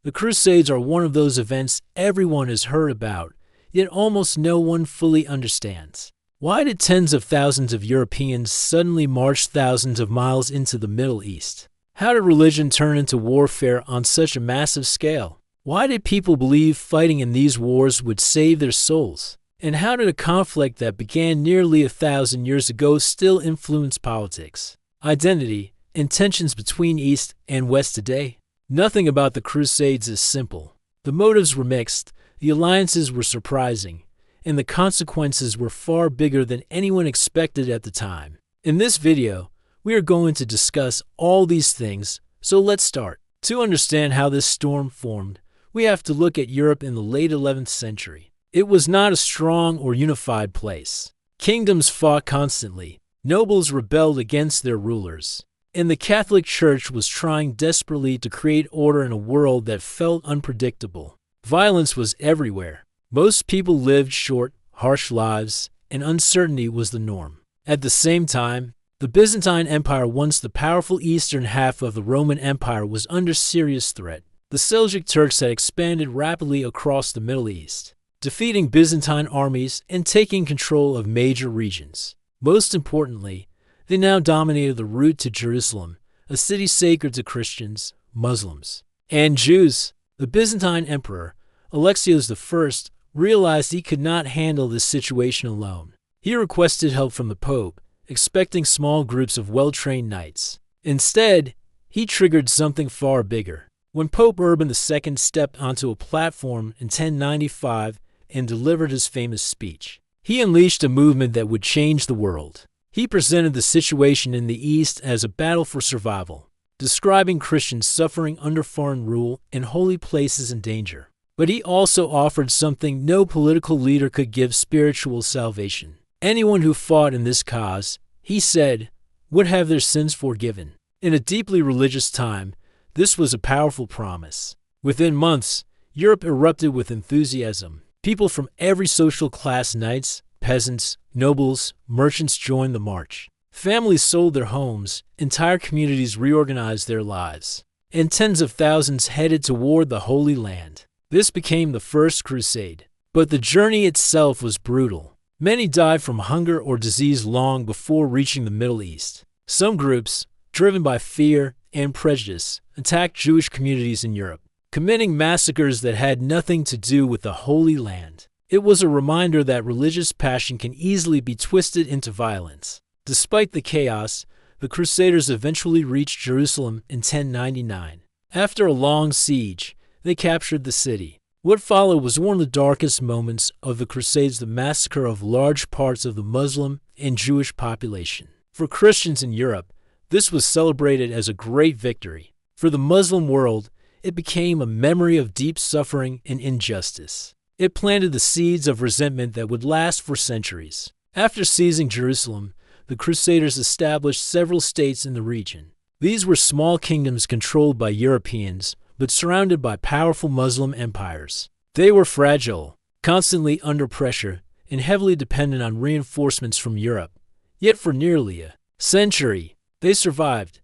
The Crusades are one of those events everyone has heard about, yet almost no one fully understands. Why did tens of thousands of Europeans suddenly march thousands of miles into the Middle East? How did religion turn into warfare on such a massive scale? Why did people believe fighting in these wars would save their souls? And how did a conflict that began nearly 1,000 years ago still influence politics, identity, and tensions between East and West today? Nothing about the Crusades is simple. The motives were mixed, the alliances were surprising, and the consequences were far bigger than anyone expected at the time. In this video, we are going to discuss all these things, so let's start. To understand how this storm formed, we have to look at Europe in the late 11th century. It was not a strong or unified place. Kingdoms fought constantly, nobles rebelled against their rulers, and the Catholic Church was trying desperately to create order in a world that felt unpredictable. Violence was everywhere. Most people lived short, harsh lives, and uncertainty was the norm. At the same time, the Byzantine Empire, once the powerful eastern half of the Roman Empire, was under serious threat. The Seljuk Turks had expanded rapidly across the Middle East, defeating Byzantine armies and taking control of major regions. Most importantly, they now dominated the route to Jerusalem, a city sacred to Christians, Muslims, and Jews. The Byzantine Emperor, Alexios I, realized he could not handle this situation alone. He requested help from the Pope, expecting small groups of well-trained knights. Instead, he triggered something far bigger. When Pope Urban II stepped onto a platform in 1095 and delivered his famous speech, he unleashed a movement that would change the world. He presented the situation in the East as a battle for survival, describing Christians suffering under foreign rule and holy places in danger. But he also offered something no political leader could give: spiritual salvation. Anyone who fought in this cause, he said, would have their sins forgiven. In a deeply religious time, this was a powerful promise. Within months, Europe erupted with enthusiasm. People from every social class, knights, peasants, nobles, merchants, joined the march. Families sold their homes, entire communities reorganized their lives, and tens of thousands headed toward the Holy Land. This became the First Crusade. But the journey itself was brutal. Many died from hunger or disease long before reaching the Middle East. Some groups, driven by fear and prejudice, attacked Jewish communities in Europe, committing massacres that had nothing to do with the Holy Land. It was a reminder that religious passion can easily be twisted into violence. Despite the chaos, the Crusaders eventually reached Jerusalem in 1099. After a long siege, they captured the city. What followed was one of the darkest moments of the Crusades: the massacre of large parts of the Muslim and Jewish population. For Christians in Europe, this was celebrated as a great victory. For the Muslim world, it became a memory of deep suffering and injustice. It planted the seeds of resentment that would last for centuries. After seizing Jerusalem, the Crusaders established several states in the region. These were small kingdoms controlled by Europeans, but surrounded by powerful Muslim empires. They were fragile, constantly under pressure, and heavily dependent on reinforcements from Europe. Yet for nearly a century, they survived.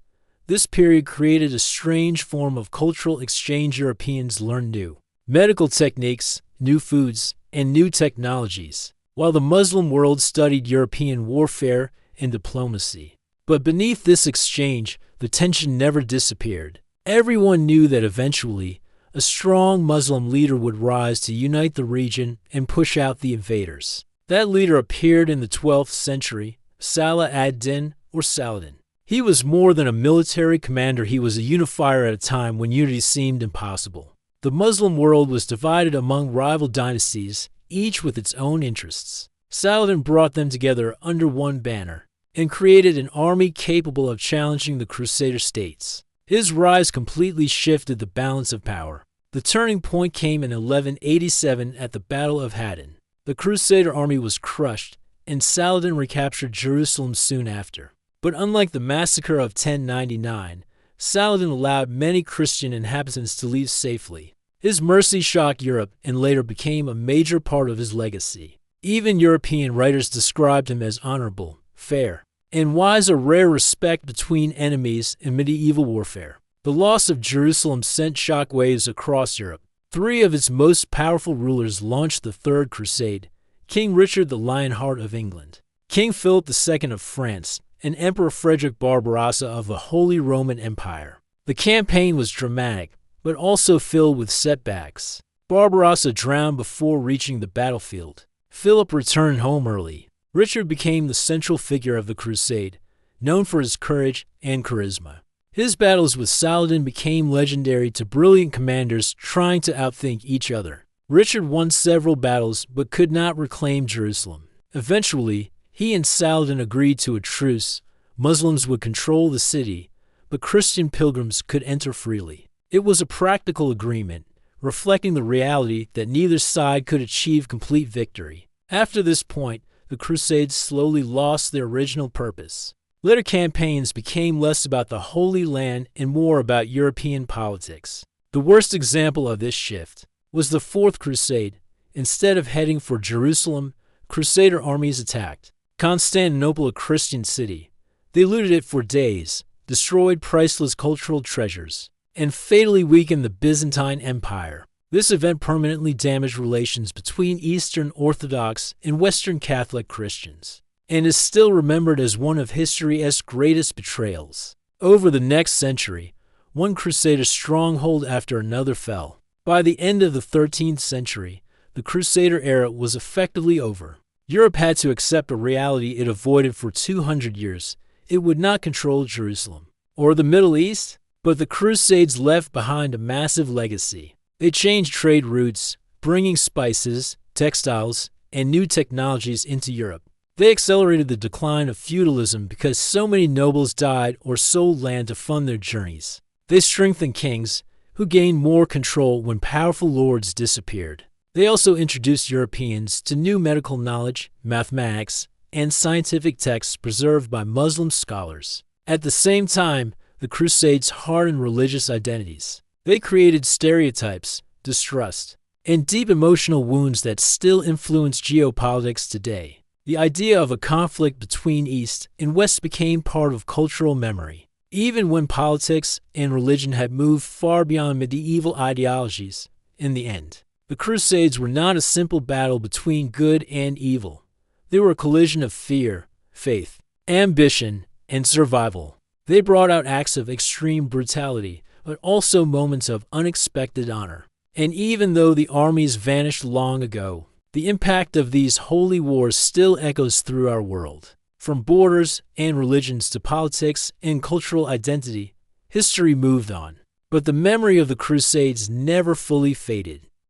This period created a strange form of cultural exchange. Europeans learned new medical techniques, new foods, and new technologies, while the Muslim world studied European warfare and diplomacy. But beneath this exchange, the tension never disappeared. Everyone knew that eventually, a strong Muslim leader would rise to unite the region and push out the invaders. That leader appeared in the 12th century, Salah ad-Din, or Saladin. He was more than a military commander. He was a unifier at a time when unity seemed impossible. The Muslim world was divided among rival dynasties, each with its own interests. Saladin brought them together under one banner and created an army capable of challenging the Crusader states. His rise completely shifted the balance of power. The turning point came in 1187 at the Battle of Hattin. The Crusader army was crushed, and Saladin recaptured Jerusalem soon after. But unlike the massacre of 1099, Saladin allowed many Christian inhabitants to leave safely. His mercy shocked Europe and later became a major part of his legacy. Even European writers described him as honorable, fair, and wise, a rare respect between enemies in medieval warfare. The loss of Jerusalem sent shockwaves across Europe. Three of its most powerful rulers launched the Third Crusade: King Richard the Lionheart of England, King Philip II of France, and Emperor Frederick Barbarossa of the Holy Roman Empire. The campaign was dramatic, but also filled with setbacks. Barbarossa drowned before reaching the battlefield. Philip returned home early. Richard became the central figure of the crusade, known for his courage and charisma. His battles with Saladin became legendary to brilliant commanders trying to outthink each other. Richard won several battles but could not reclaim Jerusalem. Eventually, he and Saladin agreed to a truce. Muslims would control the city, but Christian pilgrims could enter freely. It was a practical agreement, reflecting the reality that neither side could achieve complete victory. After this point, the Crusades slowly lost their original purpose. Later campaigns became less about the Holy Land and more about European politics. The worst example of this shift was the Fourth Crusade. Instead of heading for Jerusalem, Crusader armies attacked Constantinople, a Christian city. They looted it for days, destroyed priceless cultural treasures, and fatally weakened the Byzantine Empire. This event permanently damaged relations between Eastern Orthodox and Western Catholic Christians, and is still remembered as one of history's greatest betrayals. Over the next century, one Crusader stronghold after another fell. By the end of the 13th century, the Crusader era was effectively over. Europe had to accept a reality it avoided for 200 years. It would not control Jerusalem or the Middle East, but the Crusades left behind a massive legacy. They changed trade routes, bringing spices, textiles, and new technologies into Europe. They accelerated the decline of feudalism because so many nobles died or sold land to fund their journeys. They strengthened kings, who gained more control when powerful lords disappeared. They also introduced Europeans to new medical knowledge, mathematics, and scientific texts preserved by Muslim scholars. At the same time, the Crusades hardened religious identities. They created stereotypes, distrust, and deep emotional wounds that still influence geopolitics today. The idea of a conflict between East and West became part of cultural memory. Even when politics and religion had moved far beyond medieval ideologies, in the end, the Crusades were not a simple battle between good and evil. They were a collision of fear, faith, ambition, and survival. They brought out acts of extreme brutality, but also moments of unexpected honor. And even though the armies vanished long ago, the impact of these holy wars still echoes through our world. From borders and religions to politics and cultural identity, history moved on. But the memory of the Crusades never fully faded.